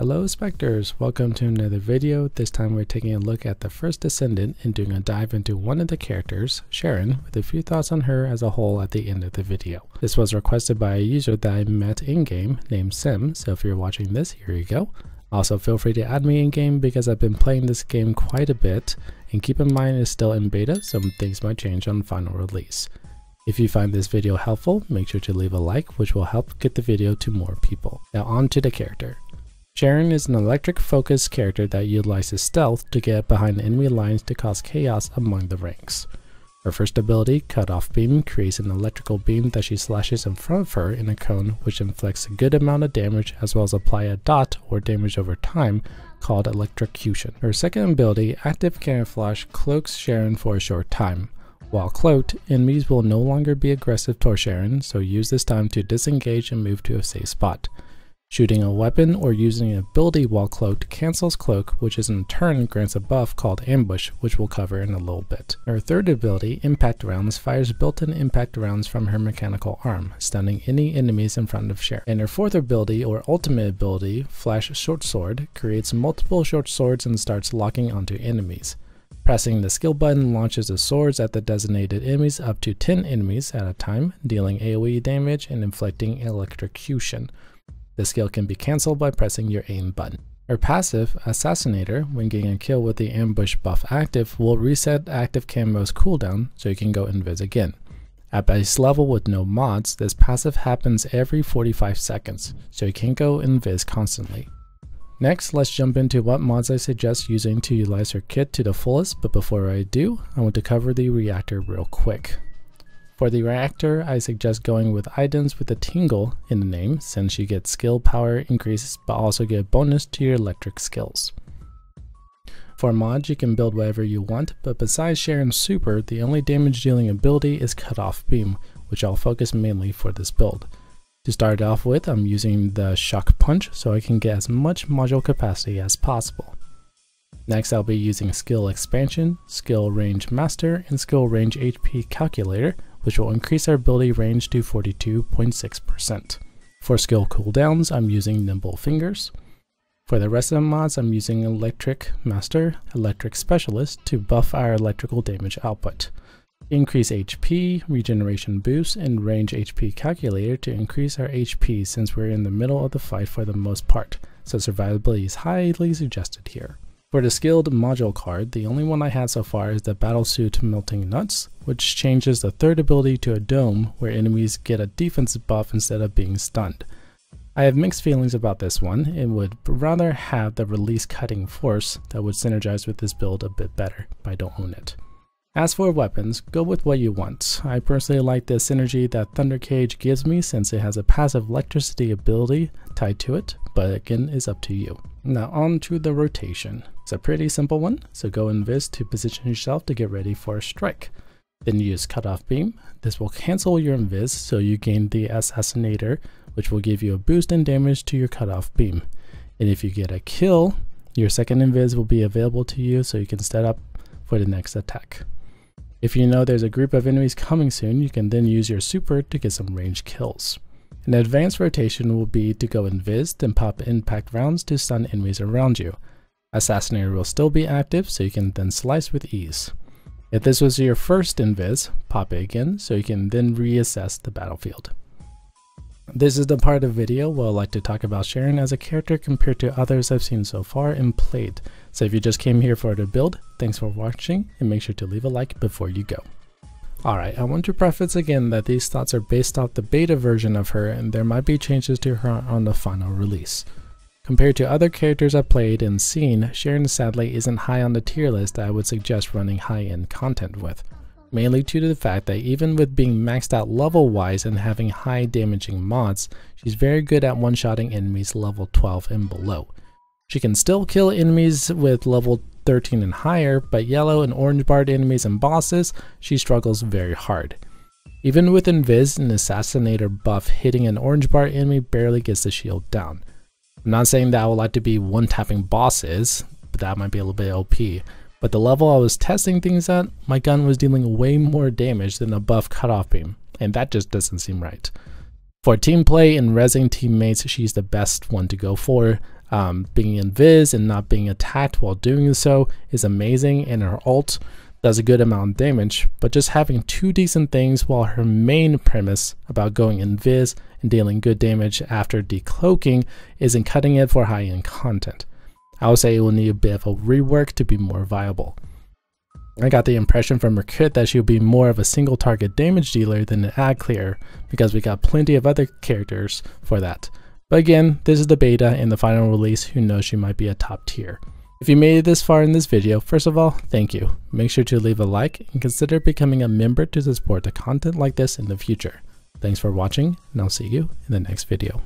Hello Spectres, welcome to another video. This time we're taking a look at the First Descendant and doing a dive into one of the characters, Sharen, with a few thoughts on her as a whole at the end of the video. This was requested by a user that I met in-game named Sim, so if you're watching this, here you go. Also feel free to add me in-game because I've been playing this game quite a bit, and keep in mind it's still in beta, so things might change on final release. If you find this video helpful, make sure to leave a like, which will help get the video to more people. Now on to the character. Sharen is an electric-focused character that utilizes stealth to get behind enemy lines to cause chaos among the ranks. Her first ability, Cut Off Beam, creates an electrical beam that she slashes in front of her in a cone, which inflicts a good amount of damage as well as apply a dot or damage over time called electrocution. Her second ability, Active Camouflage, cloaks Sharen for a short time. While cloaked, enemies will no longer be aggressive toward Sharen, so use this time to disengage and move to a safe spot. Shooting a weapon or using an ability while cloaked cancels cloak, which is in turn grants a buff called ambush, which we'll cover in a little bit. Her third ability, Impact Rounds, fires built-in impact rounds from her mechanical arm, stunning any enemies in front of Sharen. And her fourth ability, or ultimate ability, Flash Short Sword, creates multiple short swords and starts locking onto enemies. Pressing the skill button launches the swords at the designated enemies up to 10 enemies at a time, dealing AoE damage and inflicting electrocution. The skill can be cancelled by pressing your aim button. Her passive, Assassinator, when getting a kill with the ambush buff active, will reset active camo's cooldown so you can go invis again. At base level with no mods, this passive happens every 45 seconds, so you can go invis constantly. Next, let's jump into what mods I suggest using to utilize her kit to the fullest, but before I do, I want to cover the Reactor real quick. For the Reactor, I suggest going with items with a tingle in the name, since you get skill power increases but also get a bonus to your electric skills. For mods, you can build whatever you want, but besides Sharen's super, the only damage dealing ability is Cut Off Beam, which I'll focus mainly for this build. To start off with, I'm using the Shock Punch so I can get as much module capacity as possible. Next, I'll be using Skill Expansion, Skill Range Master, and Skill Range HP Calculator, which will increase our ability range to 42.6%. For skill cooldowns, I'm using Nimble Fingers. For the rest of the mods, I'm using Electric Master, Electric Specialist to buff our electrical damage output. Increase HP, Regeneration Boost, and Range HP Calculator to increase our HP since we're in the middle of the fight for the most part, so survivability is highly suggested here. For the skilled module card, the only one I had so far is the Battlesuit Melting Nuts, which changes the third ability to a dome where enemies get a defense buff instead of being stunned. I have mixed feelings about this one and would rather have the release Cutting Force that would synergize with this build a bit better, but I don't own it. As for weapons, go with what you want. I personally like the synergy that Thunder Cage gives me since it has a passive electricity ability tied to it, but again is up to you. Now on to the rotation. It's a pretty simple one, so go invis to position yourself to get ready for a strike. Then use Cut Off Beam. This will cancel your invis so you gain the Assassinator, which will give you a boost in damage to your Cut Off Beam. And if you get a kill, your second invis will be available to you so you can set up for the next attack. If you know there's a group of enemies coming soon, you can then use your super to get some ranged kills. An advanced rotation will be to go invis and pop impact rounds to stun enemies around you. Assassinator will still be active so you can then slice with ease. If this was your first invis, pop it again so you can then reassess the battlefield. This is the part of the video where I like to talk about Sharen as a character compared to others I've seen so far and played. So if you just came here for the build, thanks for watching and make sure to leave a like before you go. Alright, I want to preface again that these thoughts are based off the beta version of her and there might be changes to her on the final release. Compared to other characters I've played and seen, Sharen sadly isn't high on the tier list that I would suggest running high-end content with. Mainly due to the fact that even with being maxed out level wise and having high damaging mods, she's very good at one-shotting enemies level 12 and below. She can still kill enemies with level 13 and higher, but yellow and orange barred enemies and bosses, she struggles very hard. Even with invis and Assassinator buff, hitting an orange bar enemy barely gets the shield down. I'm not saying that I would like to be one-tapping bosses, but that might be a little bit OP. But the level I was testing things at, my gun was dealing way more damage than a buff Cut Off Beam, and that just doesn't seem right. For team play and rezzing teammates, she's the best one to go for. Being invis and not being attacked while doing so is amazing, and her ult does a good amount of damage, but just having two decent things while her main premise about going invis and dealing good damage after decloaking isn't cutting it for high-end content. I would say it will need a bit of a rework to be more viable. I got the impression from her kit that she'll be more of a single target damage dealer than an ad clear, because we got plenty of other characters for that. But again, this is the beta, and the final release, who knows, she might be a top tier. If you made it this far in this video, first of all, thank you. Make sure to leave a like and consider becoming a member to support the content like this in the future. Thanks for watching, and I'll see you in the next video.